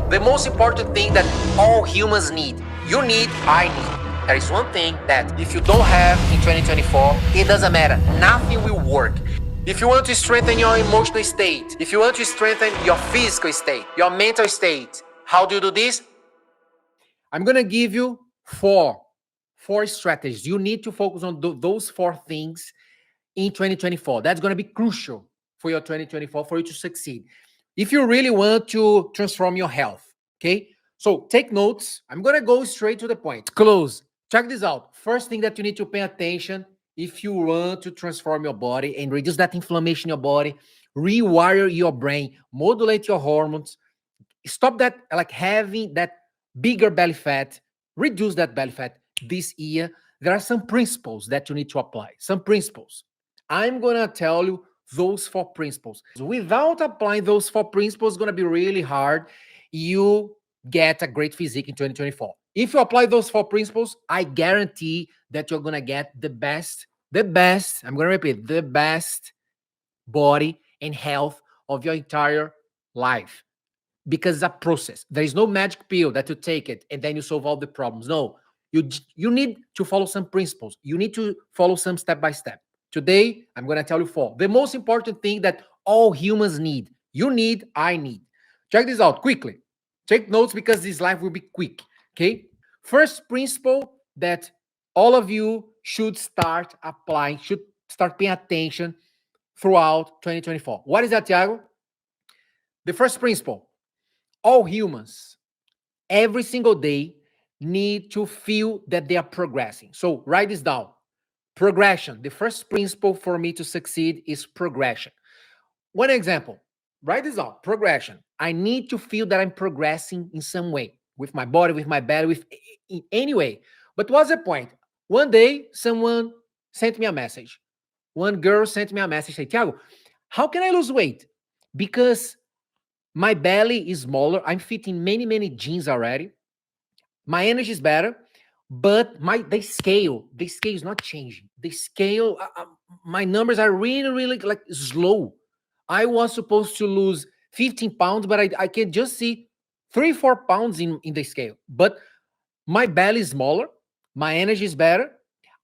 The most important thing that all humans need, you need, I need. There is one thing that if you don't have in 2024, it doesn't matter. Nothing will work. If you want to strengthen your emotional state, if you want to strengthen your physical state, your mental state, how do you do this? I'm going to give you four strategies. You need to focus on those four things in 2024. That's going to be crucial for your 2024 for you to succeed. If you really want to transform your health, okay? So take notes. I'm going to go straight to the point. Close. Check this out. First thing that you need to pay attention if you want to transform your body and reduce that inflammation in your body, rewire your brain, modulate your hormones, stop that like having that bigger belly fat, reduce that belly fat this year. There are some principles that you need to apply. Some principles. I'm gonna tell you those four principles. Without applying those four principles, it's gonna be really hard. You get a great physique in 2024. If you apply those four principles, I guarantee that you're gonna get the best, I'm gonna repeat, the best body and health of your entire life, because it's a process. There is no magic pill that you take it and then you solve all the problems. No, you need to follow some principles. You need to follow some step by step. Today, I'm going to tell you four. The most important thing that all humans need. You need, I need. Check this out quickly. Take notes because this life will be quick. Okay. First principle that all of you should start applying, should start paying attention throughout 2024. What is that, Thiago? The first principle: all humans, every single day, need to feel that they are progressing. So write this down. Progression. The first principle for me to succeed is progression. One example, write this down. Progression. I need to feel that I'm progressing in some way with my body, with my belly, with in any way. But what's the point? One day, someone sent me a message. One girl sent me a message, say, Thiago, how can I lose weight? Because my belly is smaller. I'm fitting many jeans already. My energy is better, but the scale is not changing. The scale, my numbers are really like slow. I was supposed to lose 15 pounds, but I can just see 3-4 pounds in the scale. But my belly is smaller, my energy is better.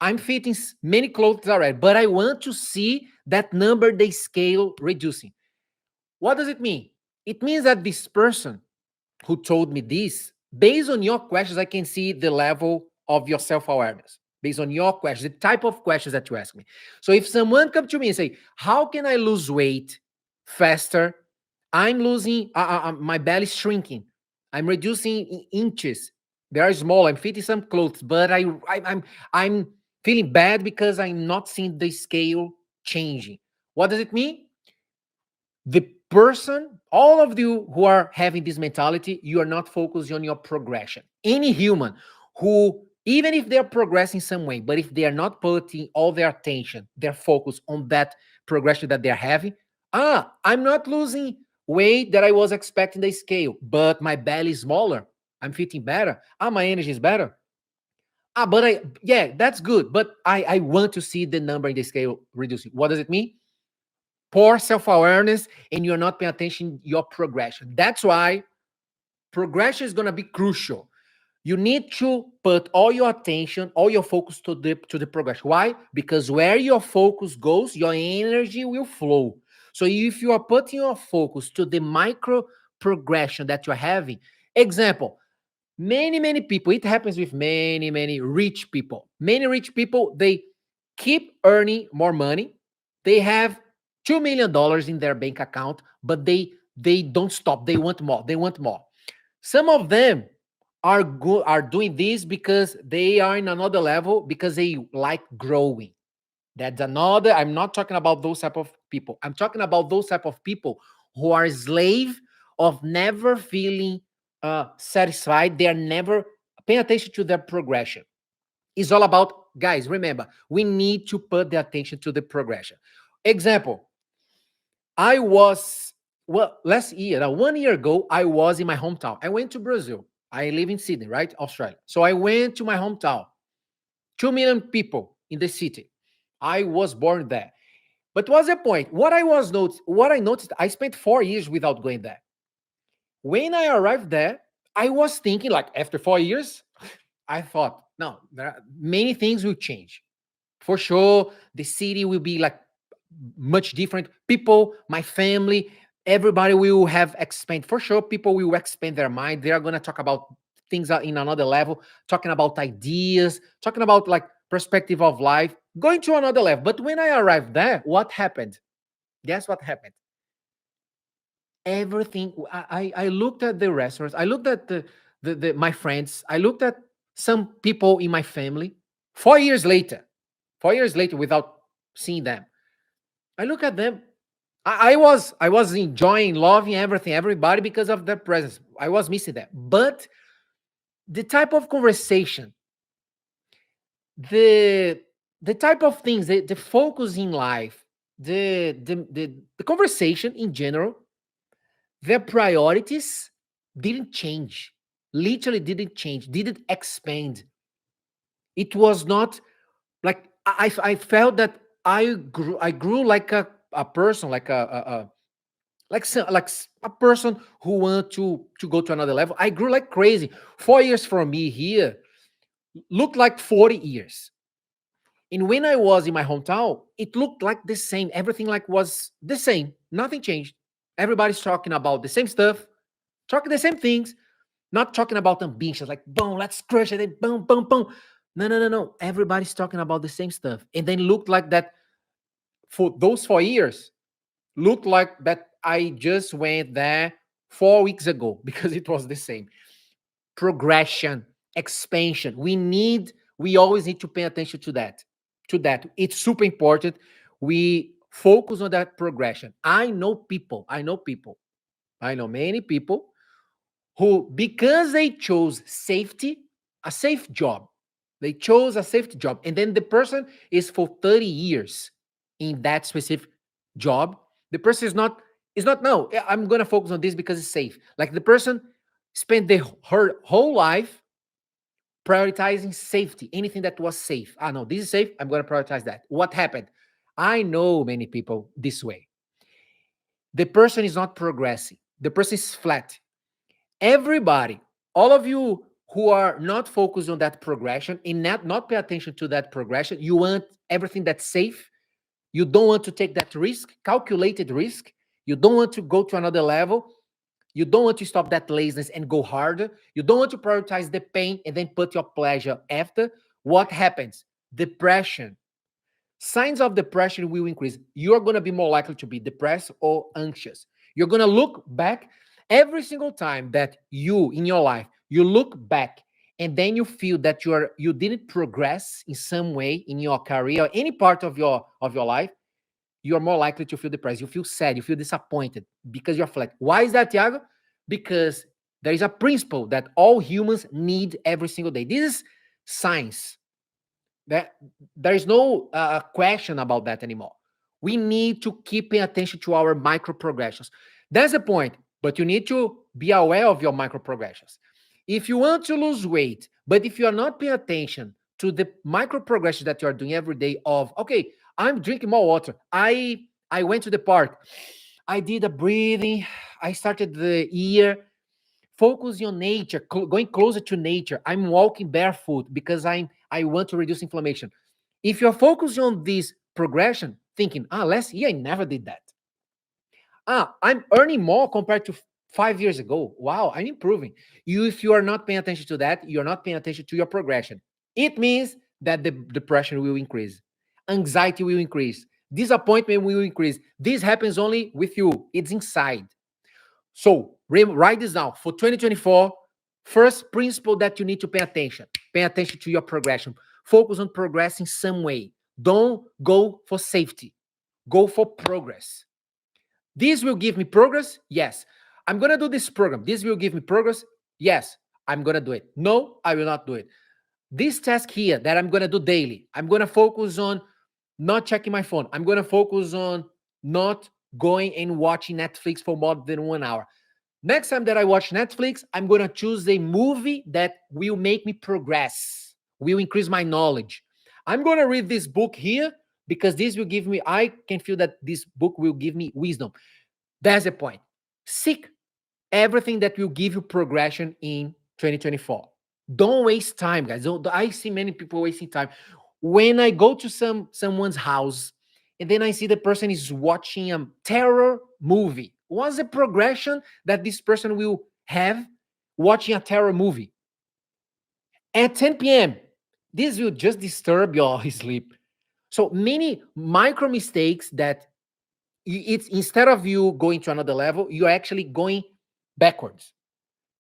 I'm fitting many clothes already, but I want to see that number, the scale reducing. What does it mean? It means that this person who told me this, based on your questions, I can see the level of your self-awareness. Based on your questions, the type of questions that you ask me. So if someone come to me and say, how can I lose weight faster? I'm losing, my belly is shrinking. I'm reducing inches. They are small. I'm fitting some clothes, but I'm feeling bad because I'm not seeing the scale changing. What does it mean? The person, all of you who are having this mentality, you are not focused on your progression. Any human who, even if they're progressing some way, but if they are not putting all their attention, their focus on that progression that they're having, I'm not losing weight that I was expecting the scale, but my belly is smaller. I'm fitting better. My energy is better. Yeah, that's good, but I want to see the number in the scale reducing. What does it mean? Poor self-awareness, and you're not paying attention to your progression. That's why progression is going to be crucial. You need to put all your attention, all your focus to the progression. Why? Because where your focus goes, your energy will flow. So if you are putting your focus to the micro progression that you're having, example, many people, it happens with many rich people. Many rich people, they keep earning more money. They have $2 million in their bank account, but they don't stop. They want more. They want more. Some of them are doing this because they are in another level, because they like growing. That's another. I'm not talking about those type of people. I'm talking about those type of people who are slave of never feeling satisfied. They are never paying attention to their progression. It's all about, guys, remember, we need to put the attention to the progression. Example, I was, well, last year, now 1 year ago, I was in my hometown. I went to Brazil. I live in Sydney, right? Australia. So I went to my hometown. 2 million people in the city. I was born there. But what's the point? What I noticed, I spent 4 years without going there. When I arrived there, I was thinking, like, after 4 years, I thought, no, there are many things will change. For sure, the city will be like much different. People, my family, everybody will have expand. For sure, people will expand their mind. They are gonna talk about things in another level, talking about ideas, talking about like perspective of life, going to another level. But when I arrived there, what happened? Guess what happened? Everything. I looked at the restaurants. I looked at the my friends. I looked at some people in my family. 4 years later, 4 years later, without seeing them, I look at them. I was enjoying, loving everything, everybody because of their presence. I was missing that. But the type of conversation, the the type of things, the focus in life, the conversation in general, their priorities didn't change. Literally didn't change, didn't expand. It was not like I felt that I grew like a person, like a person who want to go to another level. I grew like crazy. 4 years from me here looked like 40 years. And when I was in my hometown, it looked like the same. Everything like was the same. Nothing changed. Everybody's talking about the same stuff, talking the same things, not talking about ambitions like boom, let's crush it, and boom, boom, boom. No, no, no, no. Everybody's talking about the same stuff. And then looked like that for those 4 years, looked like that I just went there 4 weeks ago because it was the same. Progression, expansion. We always need to pay attention to that. To that. It's super important. We focus on that progression. I know many people who, because they chose safety, a safe job, they chose a safe job, and then the person is for 30 years in that specific job. The person is not no, I'm gonna focus on this because it's safe. Like the person spent her whole life prioritizing safety, anything that was safe. Ah, no, this is safe. I'm gonna prioritize that. What happened? I know many people this way. The person is not progressing. The person is flat. Everybody, all of you who are not focused on that progression and not pay attention to that progression, you want everything that's safe. You don't want to take that risk, calculated risk. You don't want to go to another level. You don't want to stop that laziness and go harder. You don't want to prioritize the pain and then put your pleasure after. What happens? Depression. Signs of depression will increase. You're going to be more likely to be depressed or anxious. You're going to look back every single time that you in your life, you look back and then you feel that you didn't progress in some way in your career or any part of your life, you're more likely to feel depressed. You feel sad, you feel disappointed because you're flat. Why is that, Tiago? Because there is a principle that all humans need every single day. This is science. That there is no question about that anymore. We need to keep paying attention to our micro progressions. That's the point. But you need to be aware of your micro progressions. If you want to lose weight, but if you are not paying attention to the micro progressions that you are doing every day of, okay, I'm drinking more water. I went to the park. I did a breathing. I started the year focusing on nature, going closer to nature. I'm walking barefoot because I want to reduce inflammation. If you're focusing on this progression, thinking, last year I never did that. I'm earning more compared to 5 years ago. Wow, I'm improving. If you are not paying attention to that, you're not paying attention to your progression. It means that the depression will increase, anxiety will increase, disappointment will increase. This happens only with you. It's inside. So write this down for 2024. First principle that you need to pay attention. Pay attention to your progression. Focus on progressing some way. Don't go for safety. Go for progress. This will give me progress. Yes. I'm going to do this program. This will give me progress. Yes. I'm going to do it. No, I will not do it. This task here that I'm going to do daily, I'm going to focus on not checking my phone. I'm going to focus on not going and watching Netflix for more than 1 hour. Next time that I watch Netflix, I'm going to choose a movie that will make me progress, will increase my knowledge. I'm going to read this book here because this will give me, I can feel that this book will give me wisdom. That's the point. Seek everything that will give you progression in 2024. Don't waste time, guys. I see many people wasting time. When I go to someone's house and then I see the person is watching a terror movie, what's the progression that this person will have watching a terror movie at 10 p.m.? This will just disturb your sleep. So many micro mistakes that it's instead of you going to another level, you're actually going backwards.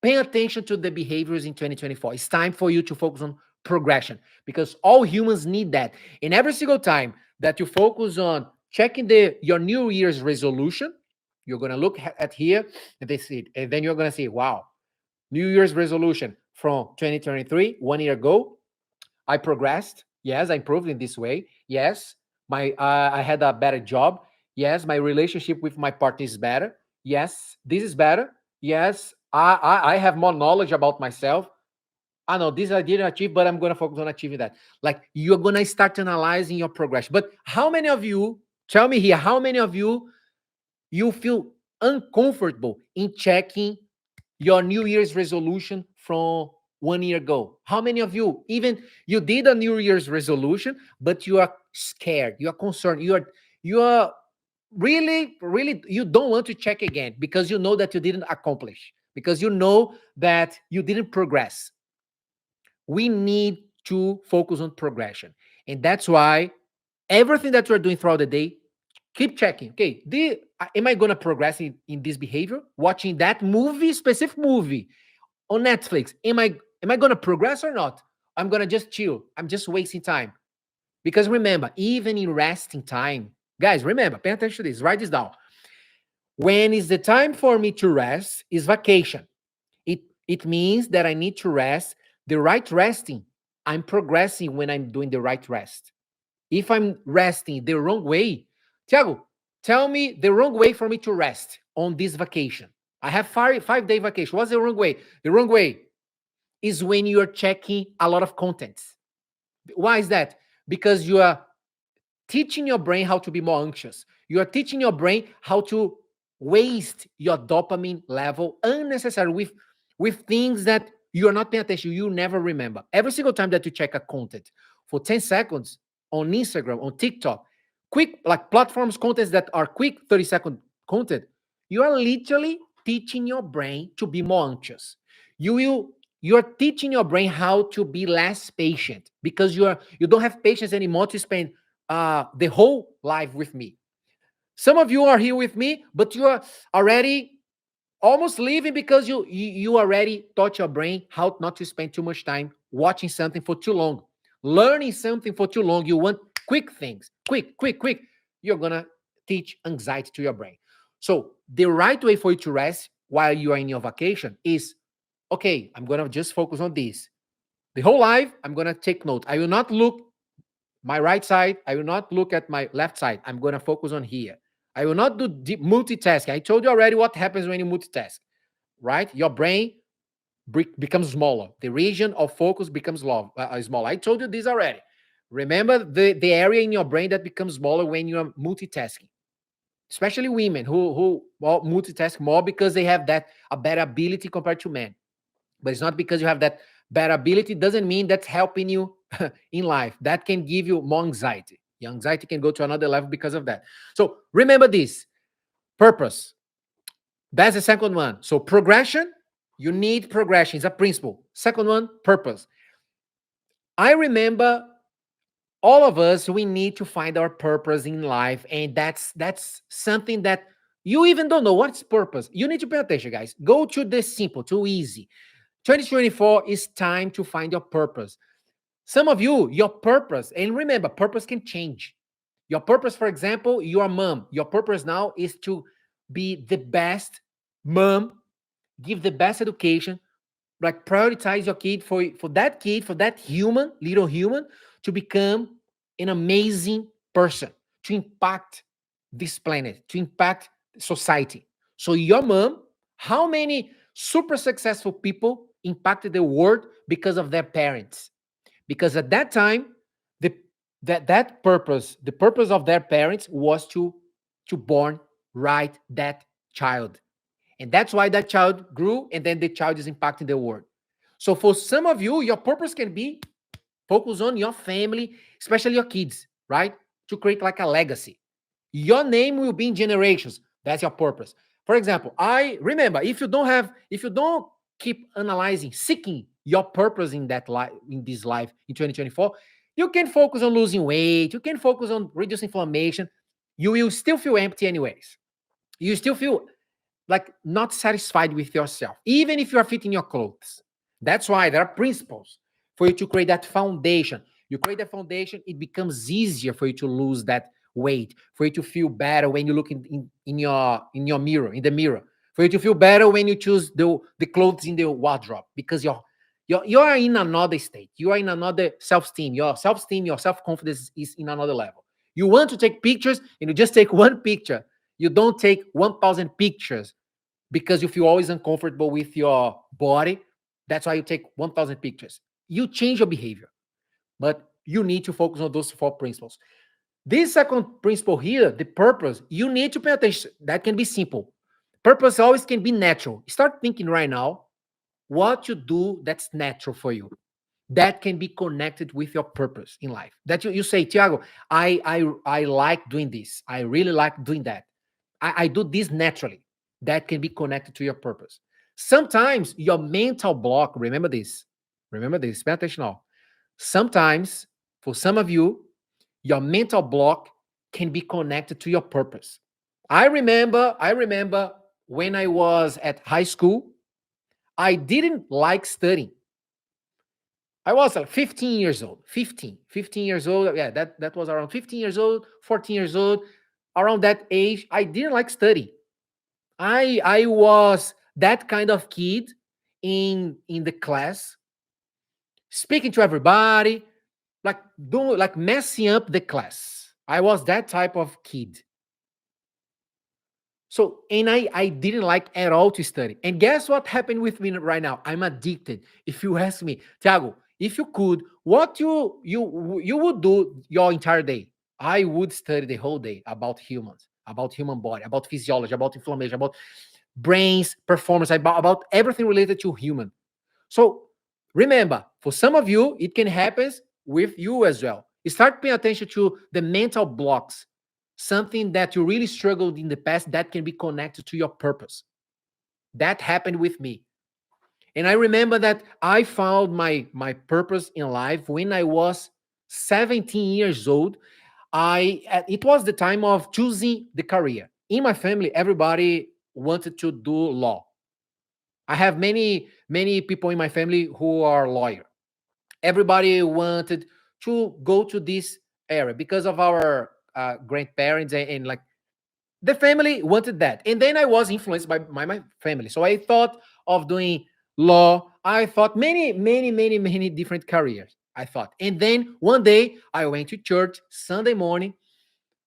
Pay attention to the behaviors in 2024. It's time for you to focus on progression because all humans need that. And every single time that you focus on checking your New Year's resolution, you're gonna look at here and they see it, and then you're gonna say, "Wow, New Year's resolution from 2023, 1 year ago, I progressed. Yes, I improved in this way. Yes, I had a better job. Yes, my relationship with my partner is better. Yes, this is better. Yes, I have more knowledge about myself. I know this I didn't achieve, but I'm gonna focus on achieving that. Like you're gonna start analyzing your progression. But how many of you, tell me here, how many of you feel uncomfortable in checking your New Year's resolution from 1 year ago? How many of you, even you did a New Year's resolution, but you are scared, you are concerned, you are really you don't want to check again because you know that you didn't accomplish, because you know that you didn't progress. We need to focus on progression. And that's why everything that you're doing throughout the day, keep checking. Okay, am I gonna progress in this behavior? Watching that movie, specific movie on Netflix. Am I gonna progress or not? I'm gonna just chill. I'm just wasting time. Because remember, even in resting time, guys, remember, pay attention to this, write this down. When is the time for me to rest is vacation. It means that I need to rest. The right resting, I'm progressing when I'm doing the right rest. If I'm resting the wrong way, Thiago, tell me the wrong way for me to rest on this vacation. I have 5 day vacation. What's the wrong way? The wrong way is when you're checking a lot of contents. Why is that? Because you are teaching your brain how to be more anxious. You are teaching your brain how to waste your dopamine level unnecessarily with things that you are not paying attention. You never remember. Every single time that you check a content for 10 seconds on Instagram, on TikTok, quick like platforms contents that are quick 30-second content, you are literally teaching your brain to be more anxious. You're teaching your brain how to be less patient because you don't have patience anymore to spend the whole life with me. Some of you are here with me, but you are already almost leaving because you already taught your brain how not to spend too much time watching something for too long, learning something for too long. You want quick things, quick. You're gonna teach anxiety to your brain. So the right way for you to rest while you are in your vacation is, okay, I'm gonna just focus on this. The whole life, I'm gonna take note. I will not look my right side. I will not look at my left side. I'm going to focus on here. I will not do deep multitasking. I told you already what happens when you multitask, right? Your brain becomes smaller. The region of focus becomes smaller. I told you this already. Remember the area in your brain that becomes smaller when you are multitasking, especially women who multitask more because they have that a better ability compared to men. But it's not because you have that bad ability, doesn't mean that's helping you in life. That can give you more anxiety. Your anxiety can go to another level because of that. So remember this: purpose. That's the second one. So progression, you need progression. It's a principle. Second one, purpose. I remember all of us, we need to find our purpose in life, and that's something that you even don't know what's purpose. You need to pay attention, guys. Go to the simple, too easy. 2024 is time to find your purpose. Some of you, your purpose, and remember, purpose can change. Your purpose, for example, your mom, your purpose now is to be the best mom, give the best education, like prioritize your kid for that human, little human, to become an amazing person, to impact this planet, to impact society. So your mom, how many super successful people impacted the world because of their parents? Because at that time, the that purpose, the purpose of their parents was to born right that child. And that's why that child grew, and then the child is impacting the world. So for some of you, your purpose can be focus on your family, especially your kids, right? To create like a legacy. Your name will be in generations. That's your purpose. For example, I remember if you don't keep analyzing, seeking your purpose in that life, in this life in 2024, you can focus on losing weight, you can focus on reducing inflammation. You will still feel empty anyways. You still feel like not satisfied with yourself, even if you are fitting your clothes. That's why there are principles for you to create that foundation. You create that foundation, it becomes easier for you to lose that weight, for you to feel better when you look in your mirror, in the mirror, for you to feel better when you choose the clothes in the wardrobe, because you are in another state. You are in another self-esteem. Your self-esteem, your self-confidence is in another level. You want to take pictures and you just take one picture. You don't take 1,000 pictures because you feel always uncomfortable with your body. That's why you take 1,000 pictures. You change your behavior, but you need to focus on those four principles. This second principle here, the purpose, you need to pay attention. That can be simple. Purpose always can be natural. Start thinking right now what you do that's natural for you. That can be connected with your purpose in life. That you say, Tiago, I like doing this. I really like doing that. I do this naturally. That can be connected to your purpose. Sometimes your mental block, remember this, pay attention now. Sometimes, for some of you, your mental block can be connected to your purpose. I remember when I was at high school, I didn't like studying. I was like 15 years old, 15 years old. Yeah, that was around 15 years old, 14 years old. Around that age, I didn't like study. I was that kind of kid in the class, speaking to everybody, like doing like messing up the class. I was that type of kid. So, and I didn't like at all to study. And guess what happened with me right now? I'm addicted. If you ask me, Thiago, if you could, what you would do your entire day? I would study the whole day about humans, about human body, about physiology, about inflammation, about brains, performance, about everything related to human. So remember, for some of you, it can happen with you as well. You start paying attention to the mental blocks, something that you really struggled in the past that can be connected to your purpose. That happened with me. And I remember that I found my purpose in life when I was 17 years old. It was the time of choosing the career. In my family, everybody wanted to do law. I have many people in my family who are lawyer. Everybody wanted to go to this area because of our grandparents and like the family wanted that. And then I was influenced by my family. So I thought of doing law. I thought many different careers. I thought. And then one day I went to church Sunday morning.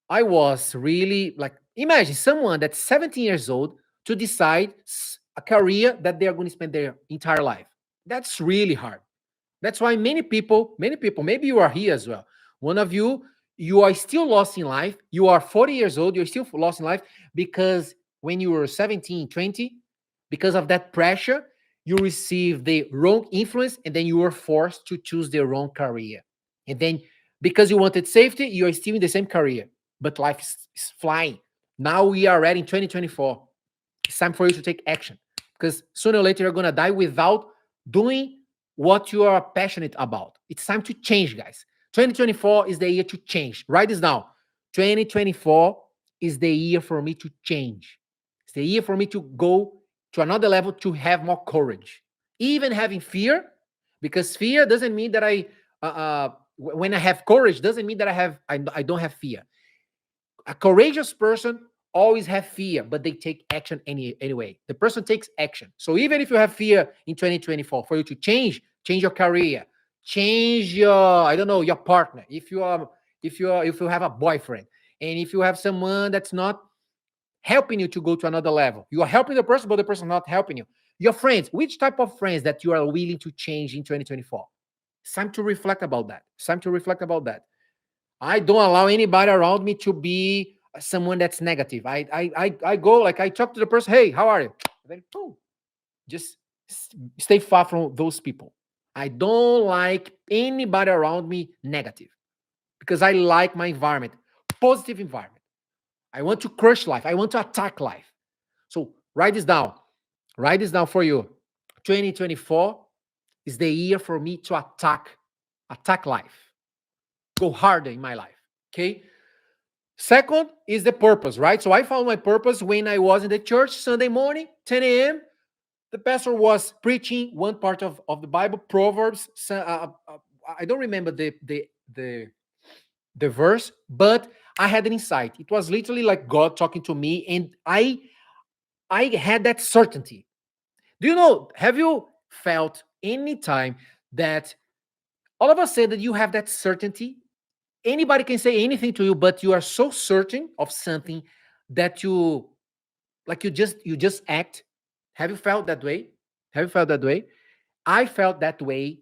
I was really like, imagine someone that's 17 years old to decide a career that they are going to spend their entire life. That's really hard. That's why many people, maybe you are here as well. One of you, you are still lost in life. You are 40 years old. You're still lost in life because when you were 17, 20, because of that pressure, you received the wrong influence and then you were forced to choose the wrong career. And then because you wanted safety, you are still in the same career, but life is flying. Now we are ready in 2024. It's time for you to take action because sooner or later you're going to die without doing what you are passionate about. It's time to change, guys. 2024 is the year to change. Write this down. 2024 is the year for me to change. It's the year for me to go to another level, to have more courage. Even having fear, because fear doesn't mean that when I have courage, doesn't mean that I don't have fear. A courageous person always have fear, but they take action anyway. The person takes action. So even if you have fear in 2024, for you to change your career, change your, I don't know, your partner. If you have a boyfriend, and if you have someone that's not helping you to go to another level, you are helping the person, but the person not helping you. Your friends, which type of friends that you are willing to change in 2024? It's time to reflect about that. It's time to reflect about that. I don't allow anybody around me to be someone that's negative. I go, like, I talk to the person, hey, how are you? then boom, just stay far from those people. I don't like anybody around me negative because I like my environment, positive environment. I want to crush life. I want to attack life. So write this down. Write this down for you. 2024 is the year for me to attack life, go harder in my life. Okay. Second is the purpose, right? So I found my purpose when I was in the church Sunday morning, 10 a.m. The pastor was preaching one part of the Bible, Proverbs. I don't remember the verse, but I had an insight. It was literally like God talking to me, and I had that certainty. Do you know? Have you felt any time that all of us say that you have that certainty? Anybody can say anything to you, but you are so certain of something that you like you just act. Have you felt that way? Have you felt that way? I felt that way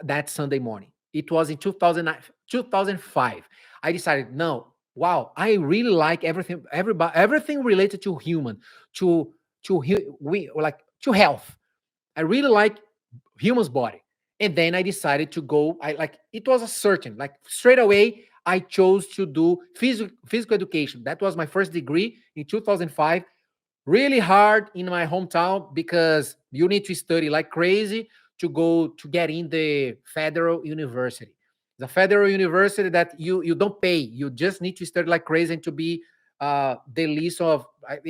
that Sunday morning. It was in 2005. I decided, no, wow, I really like everything related to human, to we like to health. I really like human's body. And then I decided to go. I like it was a certain like straight away. I chose to do physical education. That was my first degree in 2005. Really hard in my hometown because you need to study like crazy to go to get in the federal university. The federal university that you don't pay, you just need to study like crazy and to be the list of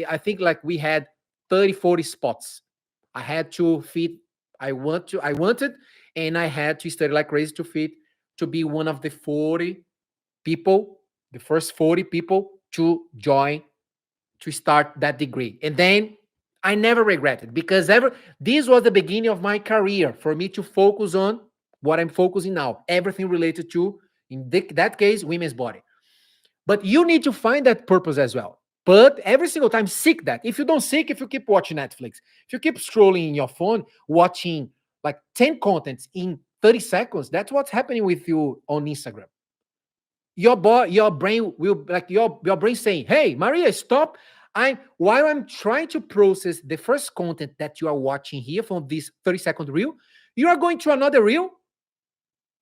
I think like we had 30 40 spots. I had to fit. I wanted, and I had to study like crazy to fit to be one of the 40 people, the first 40 people to join to start that degree. And then I never regretted because ever this was the beginning of my career for me to focus on what I'm focusing now, everything related to, in that case, women's body. But you need to find that purpose as well. But every single time, seek that. If you don't seek, if you keep watching Netflix, if you keep scrolling in your phone, watching like 10 contents in 30 seconds, that's what's happening with you on Instagram. Your brain will like your brain saying, "Hey, Maria, stop." While I'm trying to process the first content that you are watching here from this 30-second reel, you are going to another reel.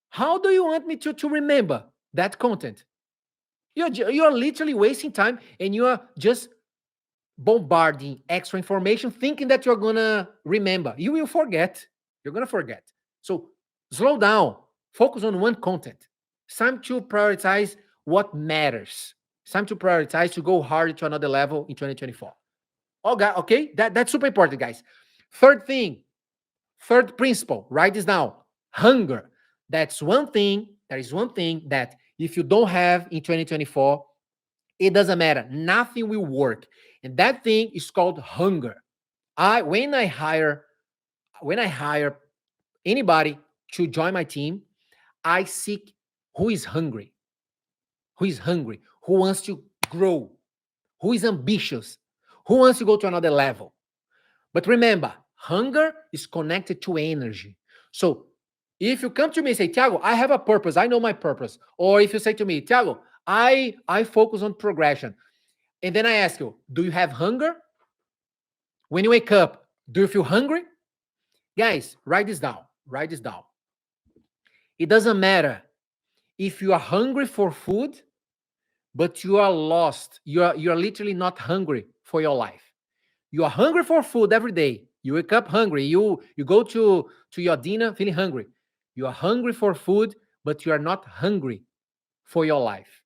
How do you want me to remember that content? You're literally wasting time and you are just bombarding extra information thinking that you're gonna remember. You will forget. You're gonna forget. So slow down, focus on one content. It's time to prioritize what matters. It's time to prioritize to go harder to another level in 2024. Okay, that's super important, guys. Third thing, third principle, write this down. Hunger. That is one thing that if you don't have in 2024, it doesn't matter. Nothing will work. And that thing is called hunger. I when I hire anybody to join my team, I seek who is hungry, who wants to grow, who is ambitious, who wants to go to another level. But remember, hunger is connected to energy. So if you come to me and say, Tiago, I have a purpose, I know my purpose. Or if you say to me, Tiago, I focus on progression. And then I ask you, do you have hunger? When you wake up, do you feel hungry? Guys, write this down. Write this down. It doesn't matter if you are hungry for food, but you are lost. You are literally not hungry for your life. You are hungry for food every day. You wake up hungry. You go to your dinner feeling hungry. You are hungry for food, but you are not hungry for your life.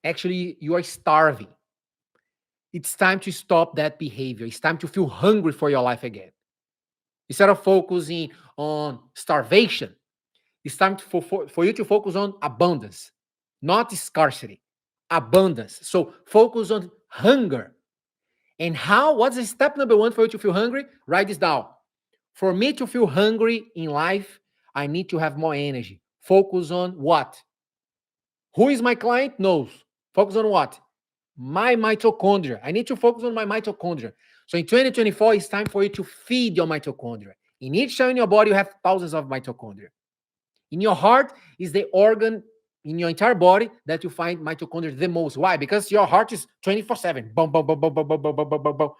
Actually, you are starving. It's time to stop that behavior. It's time to feel hungry for your life again. Instead of focusing on starvation, it's time for you to focus on abundance, not scarcity, abundance. So focus on hunger. And what's the step number one for you to feel hungry? Write this down. For me to feel hungry in life, I need to have more energy. Focus on what? Who is my client? Knows. Focus on what? My mitochondria. I need to focus on my mitochondria. So in 2024, it's time for you to feed your mitochondria. In each cell in your body, you have thousands of mitochondria. In your heart is the organ in your entire body that you find mitochondria the most. Why? Because your heart is 24/7. Boom, boom, boom, boom, boom, boom, boom, boom, boom, boom.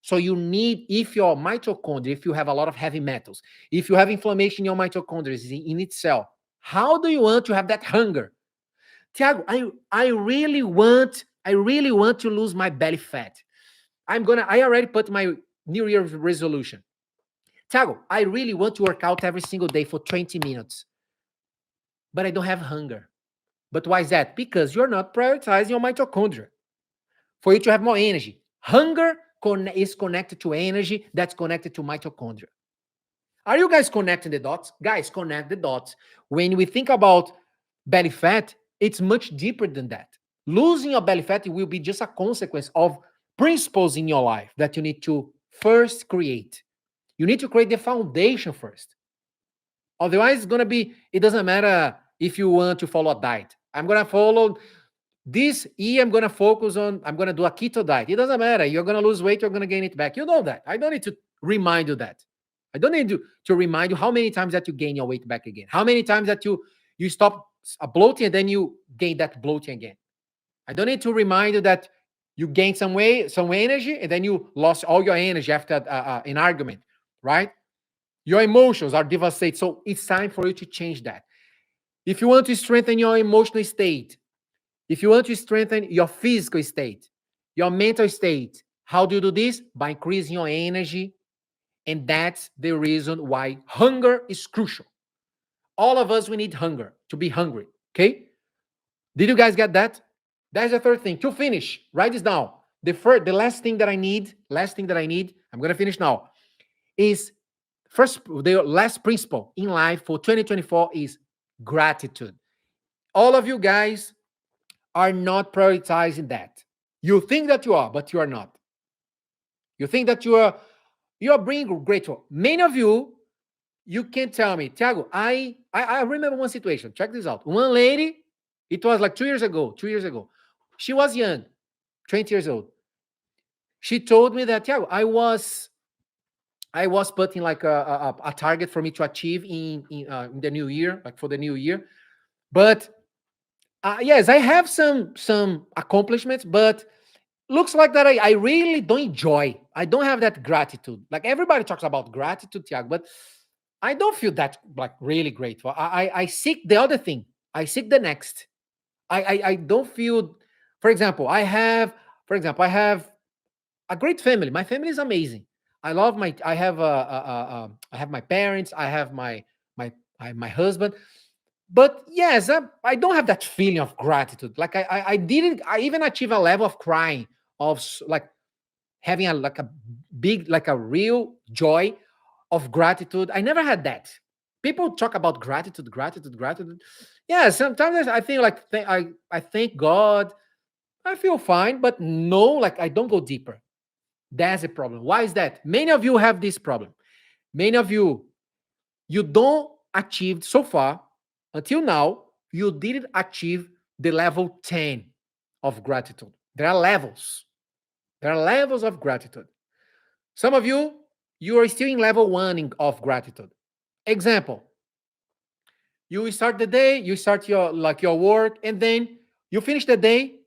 So you need, if your mitochondria, if you have a lot of heavy metals, if you have inflammation in your mitochondria in itself, how do you want to have that hunger? Tiago, I really want to lose my belly fat. I already put my New Year's resolution. Tiago, I really want to work out every single day for 20 minutes, but I don't have hunger. But why is that? Because you're not prioritizing your mitochondria for you to have more energy. Hunger is connected to energy that's connected to mitochondria. Are you guys connecting the dots? Guys, connect the dots. When we think about belly fat, it's much deeper than that. Losing your belly fat will be just a consequence of principles in your life that you need to first create. You need to create the foundation first. Otherwise, it's going to be, it doesn't matter if you want to follow a diet. I'm going to follow this year, I'm going to do a keto diet. It doesn't matter. You're going to lose weight, you're going to gain it back. You know that. I don't need to remind you that. I don't need to remind you how many times that you gain your weight back again. How many times that you stop a bloating and then you gain that bloating again. I don't need to remind you that you gained some weight, some energy, and then you lost all your energy after an argument, right? Your emotions are devastated. So it's time for you to change that. If you want to strengthen your emotional state, if you want to strengthen your physical state, your mental state, how do you do this? By increasing your energy. And that's the reason why hunger is crucial. All of us, we need hunger, to be hungry, okay? Did you guys get that? That's the third thing. To finish, write this down. The last thing that I need, I'm going to finish now, is the last principle in life for 2024 is gratitude. All of you guys are not prioritizing that. You think that you are, but you are not. You think that you are being grateful. Many of you, you can tell me, Thiago, I remember one situation. Check this out. One lady, it was like 2 years ago. She was young, 20 years old. She told me that, Thiago, I was putting like a target for me to achieve in the new year, like for the new year. But yes, I have some accomplishments, but looks like that I really don't enjoy. I don't have that gratitude. Like everybody talks about gratitude, Tiago, but I don't feel that like really grateful. I seek the other thing. I seek the next. I don't feel. I have a great family. My family is amazing. I have my parents. I have my husband. But yes, I don't have that feeling of gratitude. Like I didn't. I even achieve a level of crying like having a big, like a real joy of gratitude. I never had that. People talk about gratitude. Yeah, sometimes I think like I thank God. I feel fine, but no, like I don't go deeper. That's a problem. Why is that? Many of you have this problem. Many of you don't achieve so far until now. You didn't achieve the level 10 of gratitude. There are levels. There are levels of gratitude. Some of you are still in level 1 of gratitude. Example, you start the day, you start your work, and then you finish the day,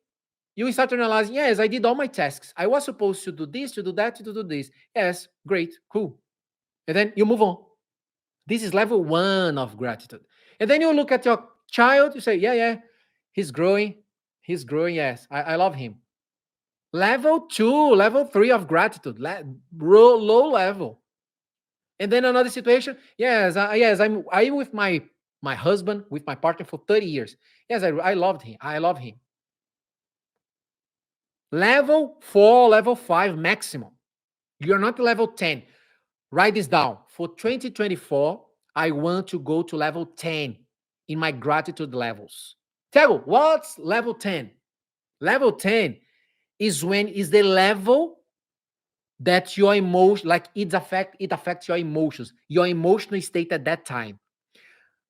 you start analyzing, yes, I did all my tasks. I was supposed to do this, to do that, to do this. Yes, great, cool. And then you move on. This is level 1 of gratitude. And then you look at your child, you say, yeah, he's growing, yes, I love him. Level 2, level 3 of gratitude, low level. And then another situation, yes, I'm with my husband, with my partner for 30 years. Yes, I loved him. I love him. Level 4, level 5 maximum. You're not level 10. Write this down. For 2024, I want to go to level 10 in my gratitude levels. Thiago, what's level 10? Level 10 is the level that your emotion, like it affects your emotions, your emotional state at that time.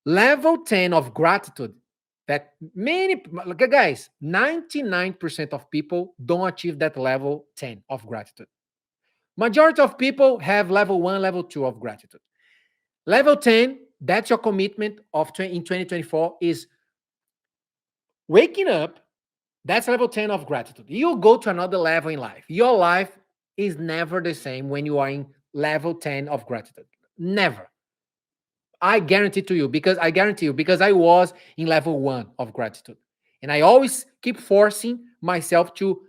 Level 10 of gratitude, that many guys, 99% of people don't achieve that level 10 of gratitude. Majority of people have level 1, level 2 of gratitude. Level 10, that's your commitment in 2024, is waking up. That's level 10 of gratitude. You go to another level in life. Your life is never the same when you are in level 10 of gratitude. Never. I guarantee you because I was in level 1 of gratitude. And I always keep forcing myself to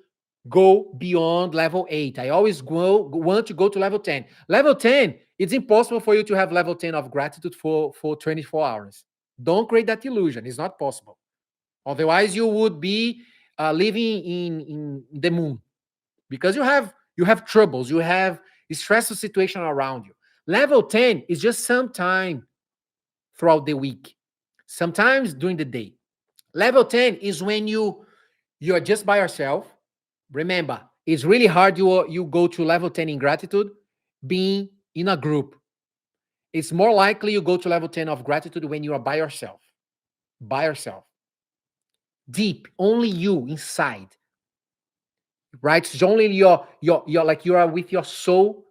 go beyond level 8. I always want to go to level 10. Level 10, it's impossible for you to have level 10 of gratitude for 24 hours. Don't create that illusion. It's not possible. Otherwise, you would be living in the moon because you have troubles, you have stressful situation around you. Level 10 is just some time throughout the week, sometimes during the day. Level 10 is when you're just by yourself. Remember, it's really hard you go to level 10 in gratitude being in a group. It's more likely you go to level 10 of gratitude when you are by yourself. By yourself. Deep, only you inside. Right? It's only your like you are with your soul,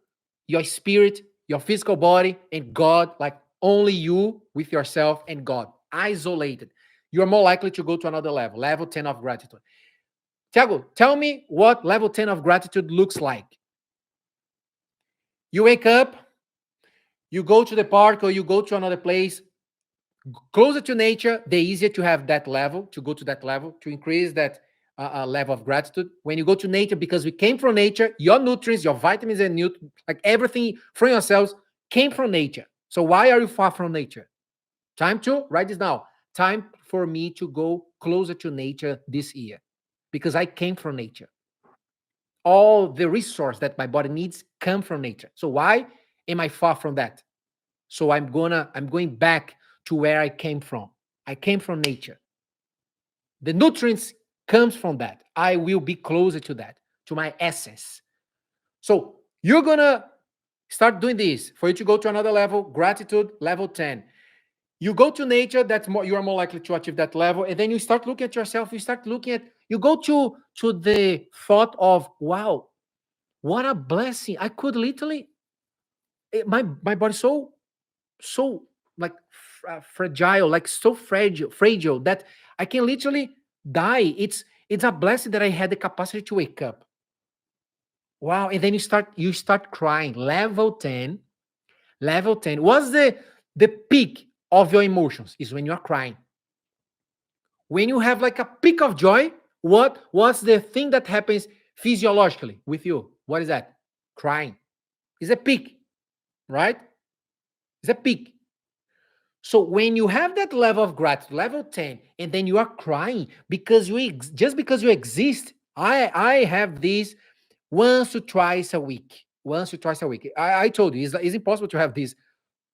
your spirit, your physical body, and God, like only you with yourself and God, isolated. You're more likely to go to another level, level 10 of gratitude. Tiago, tell me what level 10 of gratitude looks like. You wake up, you go to the park or you go to another place, closer to nature, the easier to have that level, to go to that level, to increase that level of gratitude. When you go to nature, because we came from nature, your nutrients, your vitamins and like everything from yourselves came from nature. So why are you far from nature? Time to write this down. Time for me to go closer to nature this year because I came from nature. All the resource that my body needs come from nature. So why am I far from that? So I'm going back to where I came from. I came from nature. The nutrients comes from that. I will be closer to that, to my essence. So you're gonna start doing this for you to go to another level, gratitude level 10. You go to nature, that's more you are more likely to achieve that level, and then you start looking at yourself, you go to the thought of wow, what a blessing. I could literally my body's so like fragile, like so fragile that I can literally die. It's a blessing that I had the capacity to wake up. Wow. And then you start crying. Level 10 what's the peak of your emotions is when you're crying. When you have like a peak of joy, what's the thing that happens physiologically with you? What is that? Crying is a peak, right? It's a peak. So when you have that level of gratitude, level 10, and then you are crying because just because you exist, I have this once or twice a week. Once or twice a week. I told you, it's impossible to have this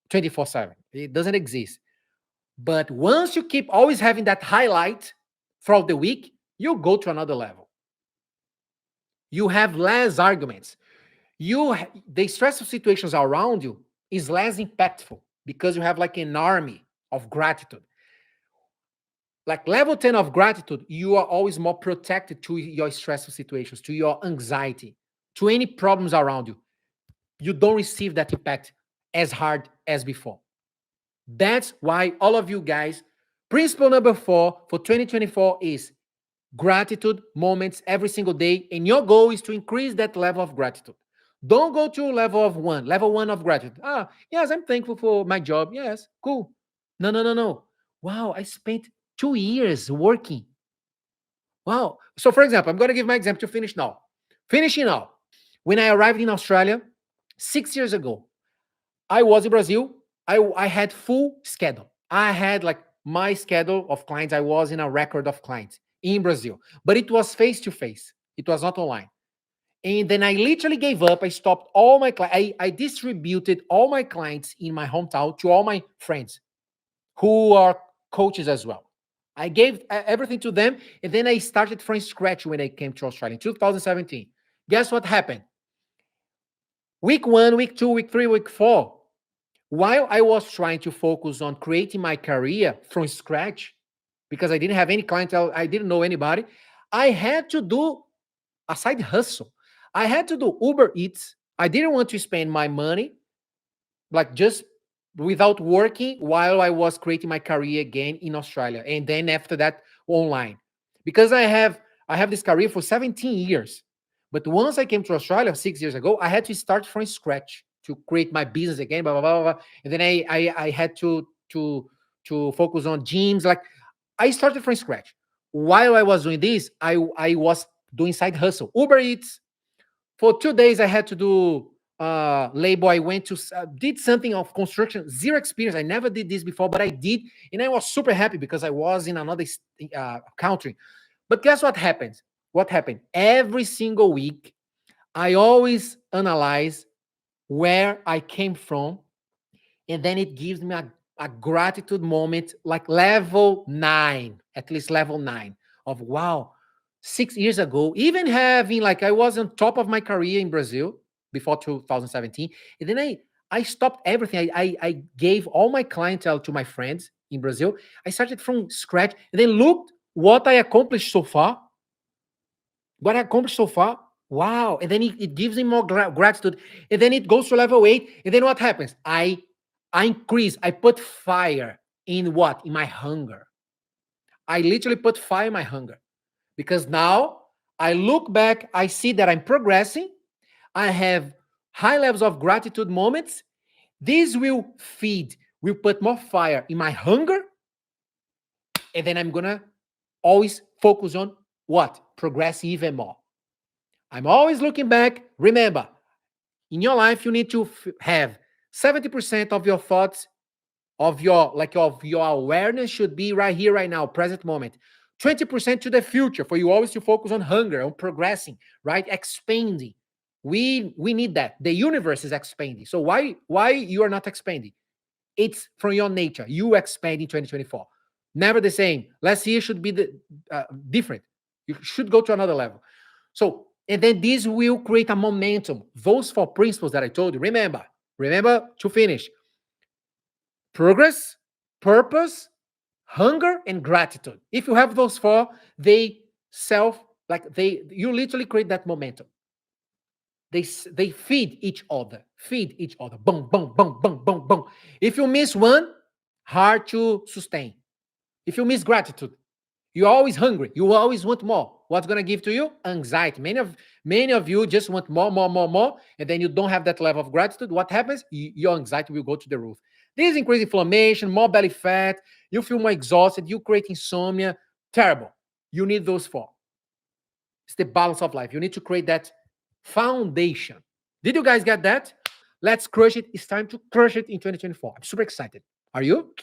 24/7. It doesn't exist. But once you keep always having that highlight throughout the week, you go to another level. You have less arguments. The stressful situations around you is less impactful because you have like an army of gratitude. Like level 10 of gratitude, you are always more protected to your stressful situations, to your anxiety, to any problems around you. You don't receive that impact as hard as before. That's why all of you guys, principle number 4 for 2024 is gratitude moments every single day. And your goal is to increase that level of gratitude. Don't go to level 1 of gratitude. Yes, I'm thankful for my job. Yes, cool. No, no, no, no. Wow, I spent 2 years working. Wow. So, for example, I'm going to give my example to finish now. Finishing now. When I arrived in Australia 6 years ago, I was in Brazil. I had full schedule. I had like my schedule of clients. I was in a record of clients in Brazil, but it was face to face. It was not online. And then I literally gave up. I stopped all my clients. I distributed all my clients in my hometown to all my friends who are coaches as well. I gave everything to them. And then I started from scratch when I came to Australia in 2017. Guess what happened? Week 1, week 2, week 3, week 4. While I was trying to focus on creating my career from scratch, because I didn't have any clientele, I didn't know anybody, I had to do a side hustle. I had to do Uber Eats. I didn't want to spend my money like just without working while I was creating my career again in Australia. And then after that, online. Because I have this career for 17 years. But once I came to Australia 6 years ago, I had to start from scratch to create my business again, blah blah blah, blah. And then I had to focus on gyms. Like I started from scratch. While I was doing this, I was doing side hustle, Uber Eats. For 2 days, I had to do label. I went to did something of construction, zero experience. I never did this before, but I did, and I was super happy because I was in another country. But guess what happens? What happened? Every single week, I always analyze where I came from, and then it gives me a gratitude moment, like level 9, at least level 9 of wow, 6 years ago, even having like I was on top of my career in Brazil before 2017, and then I stopped everything. I gave all my clientele to my friends in Brazil. I started from scratch, and then looked what I accomplished so far. What I accomplished so far. Wow. And then it gives me more gratitude. And then it goes to level 8. And then what happens? I increase, I put fire in what? In my hunger. I literally put fire in my hunger. Because now I look back, I see that I'm progressing. I have high levels of gratitude moments. This will feed, will put more fire in my hunger. And then I'm gonna always focus on what? Progress even more. I'm always looking back. Remember, in your life, you need to have 70% of your thoughts, of your awareness should be right here, right now, present moment. 20% to the future, for you always to focus on hunger, on progressing, right? Expanding. We need that. The universe is expanding. So why you are not expanding? It's from your nature. You expand in 2024. Never the same. Last year should be different. You should go to another level. So, and then this will create a momentum. Those 4 principles that I told you, remember to finish. Progress, purpose, hunger, and gratitude. If you have those 4, you literally create that momentum. They feed each other. Boom, boom, boom, boom, boom, boom. If you miss one, hard to sustain. If you miss gratitude, you're always hungry. You always want more. What's going to give to you? Anxiety. Many of you just want more, and then you don't have that level of gratitude. What happens? Your anxiety will go to the roof. This increases inflammation, more belly fat. You feel more exhausted. You create insomnia. Terrible. You need those 4. It's the balance of life. You need to create that foundation. Did you guys get that? Let's crush it. It's time to crush it in 2024. I'm super excited. Are you?